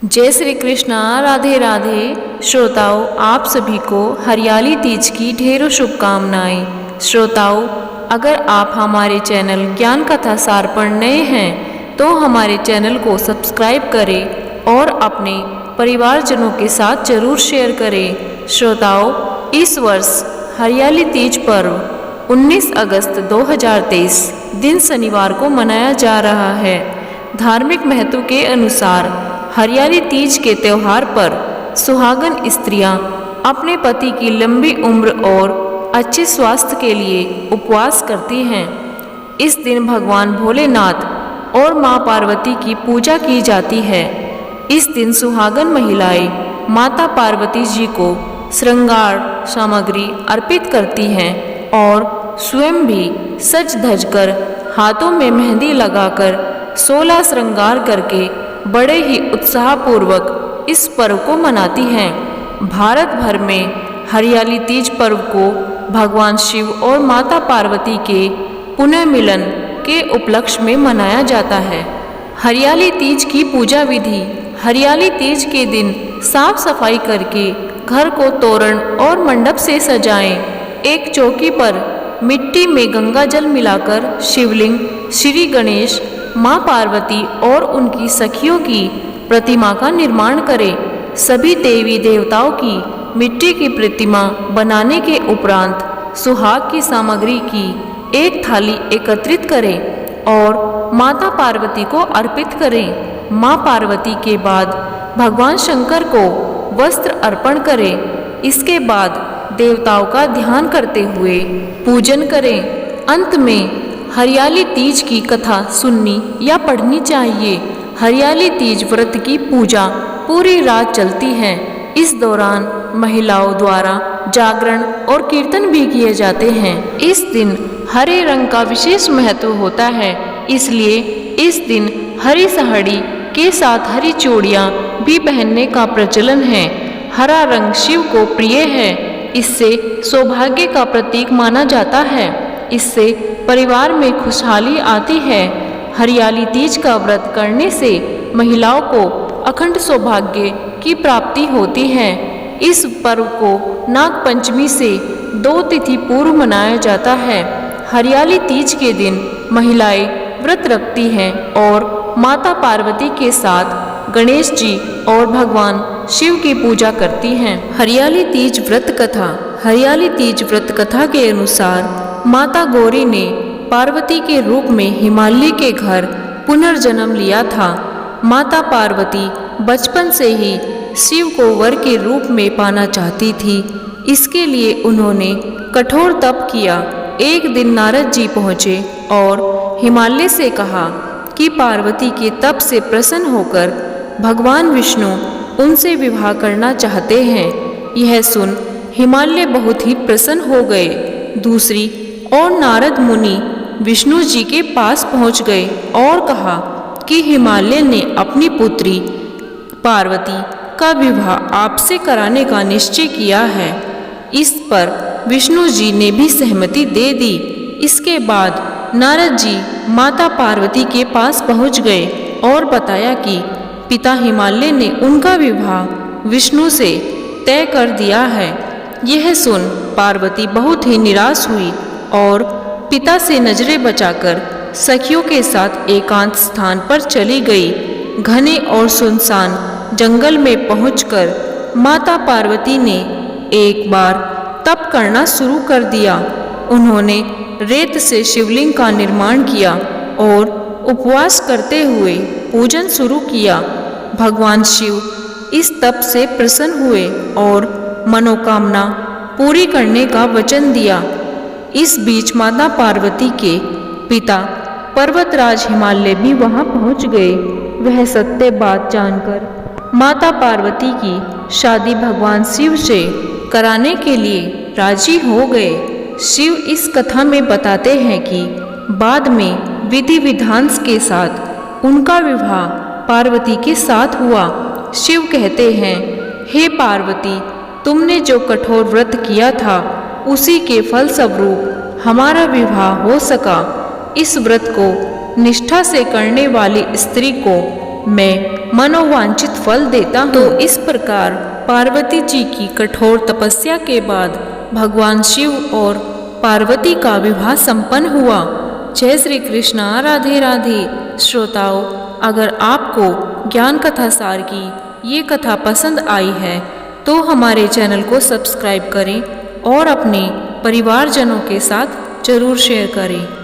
जय श्री कृष्णा। राधे राधे। श्रोताओं, आप सभी को हरियाली तीज की ढेरों शुभकामनाएं। श्रोताओं, अगर आप हमारे चैनल ज्ञान कथा सार पर नए हैं तो हमारे चैनल को सब्सक्राइब करें और अपने परिवारजनों के साथ जरूर शेयर करें। श्रोताओं, इस वर्ष हरियाली तीज पर्व 19 अगस्त 2023 दिन शनिवार को मनाया जा रहा है। धार्मिक महत्व के अनुसार हरियाली तीज के त्योहार पर सुहागन स्त्रियां अपने पति की लंबी उम्र और अच्छे स्वास्थ्य के लिए उपवास करती हैं। इस दिन भगवान भोलेनाथ और मां पार्वती की पूजा की जाती है। इस दिन सुहागन महिलाएं माता पार्वती जी को श्रृंगार सामग्री अर्पित करती हैं और स्वयं भी सज धज कर हाथों में मेहंदी लगाकर 16 श्रृंगार करके बड़े ही उत्साहपूर्वक इस पर्व को मनाती हैं। भारत भर में हरियाली तीज पर्व को भगवान शिव और माता पार्वती के पुनर्मिलन के उपलक्ष्य में मनाया जाता है। हरियाली तीज की पूजा विधि। हरियाली तीज के दिन साफ सफाई करके घर को तोरण और मंडप से सजाएं। एक चौकी पर मिट्टी में गंगा जल मिलाकर शिवलिंग, श्री गणेश, मां पार्वती और उनकी सखियों की प्रतिमा का निर्माण करें। सभी देवी देवताओं की मिट्टी की प्रतिमा बनाने के उपरांत सुहाग की सामग्री की एक थाली एकत्रित करें और माता पार्वती को अर्पित करें। मां पार्वती के बाद भगवान शंकर को वस्त्र अर्पण करें। इसके बाद देवताओं का ध्यान करते हुए पूजन करें। अंत में हरियाली तीज की कथा सुननी या पढ़नी चाहिए। हरियाली तीज व्रत की पूजा पूरी रात चलती है। इस दौरान महिलाओं द्वारा जागरण और कीर्तन भी किए जाते हैं। इस दिन हरे रंग का विशेष महत्व होता है, इसलिए इस दिन हरी साड़ी के साथ हरी चूड़ियाँ भी पहनने का प्रचलन है। हरा रंग शिव को प्रिय है, इससे सौभाग्य का प्रतीक माना जाता है। इससे परिवार में खुशहाली आती है। हरियाली तीज का व्रत करने से महिलाओं को अखंड सौभाग्य की प्राप्ति होती है। इस पर्व को नाग पंचमी से 2 तिथि पूर्व मनाया जाता है। हरियाली तीज के दिन महिलाएं व्रत रखती हैं और माता पार्वती के साथ गणेश जी और भगवान शिव की पूजा करती हैं। हरियाली तीज व्रत कथा। हरियाली तीज व्रत कथा के अनुसार माता गौरी ने पार्वती के रूप में हिमालय के घर पुनर्जन्म लिया था। माता पार्वती बचपन से ही शिव को वर के रूप में पाना चाहती थी। इसके लिए उन्होंने कठोर तप किया। एक दिन नारद जी पहुँचे और हिमालय से कहा कि पार्वती के तप से प्रसन्न होकर भगवान विष्णु उनसे विवाह करना चाहते हैं। यह सुन हिमालय बहुत ही प्रसन्न हो गए। दूसरी और नारद मुनि विष्णु जी के पास पहुंच गए और कहा कि हिमालय ने अपनी पुत्री पार्वती का विवाह आपसे कराने का निश्चय किया है। इस पर विष्णु जी ने भी सहमति दे दी। इसके बाद नारद जी माता पार्वती के पास पहुंच गए और बताया कि पिता हिमालय ने उनका विवाह विष्णु से तय कर दिया है। यह सुन पार्वती बहुत ही निराश हुई और पिता से नजरें बचाकर सखियों के साथ एकांत स्थान पर चली गई। घने और सुनसान जंगल में पहुंचकर माता पार्वती ने एक बार तप करना शुरू कर दिया। उन्होंने रेत से शिवलिंग का निर्माण किया और उपवास करते हुए पूजन शुरू किया। भगवान शिव इस तप से प्रसन्न हुए और मनोकामना पूरी करने का वचन दिया। इस बीच माता पार्वती के पिता पर्वतराज हिमालय भी वहां पहुंच गए। वह सत्य बात जानकर माता पार्वती की शादी भगवान शिव से कराने के लिए राजी हो गए। शिव इस कथा में बताते हैं कि बाद में विधि विधान के साथ उनका विवाह पार्वती के साथ हुआ। शिव कहते हैं, हे पार्वती, तुमने जो कठोर व्रत किया था उसी के फल स्वरूप हमारा विवाह हो सका। इस व्रत को निष्ठा से करने वाली स्त्री को मैं मनोवांछित फल देता हूँ। तो इस प्रकार पार्वती जी की कठोर तपस्या के बाद भगवान शिव और पार्वती का विवाह संपन्न हुआ। जय श्री कृष्णा। राधे राधे। श्रोताओं, अगर आपको ज्ञान कथा सार की ये कथा पसंद आई है तो हमारे चैनल को सब्सक्राइब करें और अपने परिवारजनों के साथ जरूर शेयर करें।